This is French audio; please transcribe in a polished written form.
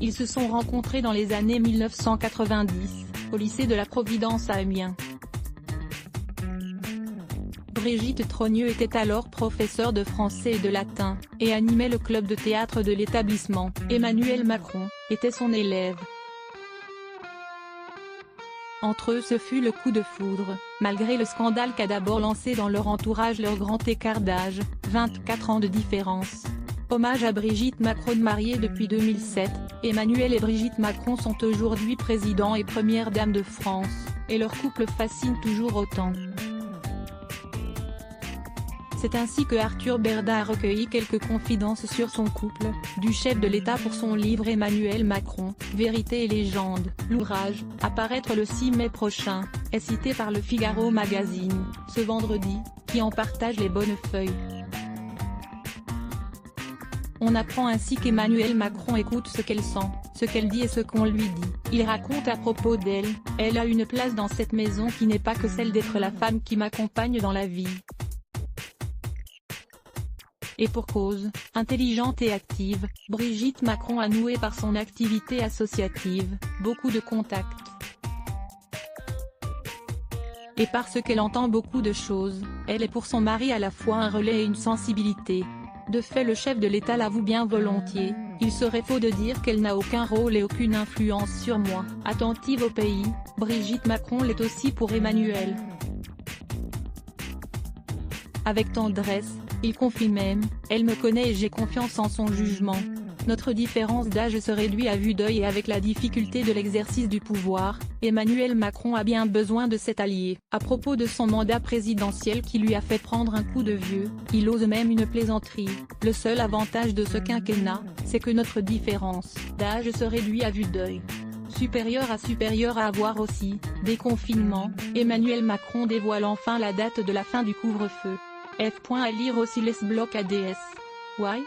Ils se sont rencontrés dans les années 1990, au lycée de la Providence à Amiens. Brigitte Trogneux était alors professeure de français et de latin, et animait le club de théâtre de l'établissement. Emmanuel Macron était son élève. Entre eux ce fut le coup de foudre, malgré le scandale qu'a d'abord lancé dans leur entourage leur grand écart d'âge, 24 ans de différence. Hommage à Brigitte Macron. Mariée depuis 2007, Emmanuel et Brigitte Macron sont aujourd'hui président et première dame de France, et leur couple fascine toujours autant. C'est ainsi que Arthur Berda a recueilli quelques confidences sur son couple, du chef de l'État pour son livre Emmanuel Macron, Vérité et légende. L'ouvrage, à paraître le 6 mai prochain, est cité par Le Figaro Magazine, ce vendredi, qui en partage les bonnes feuilles. On apprend ainsi qu'Emmanuel Macron écoute ce qu'elle sent, ce qu'elle dit et ce qu'on lui dit. Il raconte à propos d'elle: « Elle a une place dans cette maison qui n'est pas que celle d'être la femme qui m'accompagne dans la vie. Et pour cause, intelligente et active, Brigitte Macron a noué par son activité associative, beaucoup de contacts. Et parce qu'elle entend beaucoup de choses, elle est pour son mari à la fois un relais et une sensibilité. De fait le chef de l'État l'avoue bien volontiers, il serait faux de dire qu'elle n'a aucun rôle et aucune influence sur moi. Attentive au pays, Brigitte Macron l'est aussi pour Emmanuel. Avec tendresse, il confie même, « Elle me connaît et j'ai confiance en son jugement. Notre différence d'âge se réduit à vue d'œil et avec la difficulté de l'exercice du pouvoir, Emmanuel Macron a bien besoin de cet allié. » À propos de son mandat présidentiel qui lui a fait prendre un coup de vieux, il ose même une plaisanterie. « Le seul avantage de ce quinquennat, c'est que notre différence d'âge se réduit à vue d'œil. » Supérieur à avoir aussi, déconfinement, Emmanuel Macron dévoile enfin la date de la fin du couvre-feu. À lire aussi les blocs ADS. Why?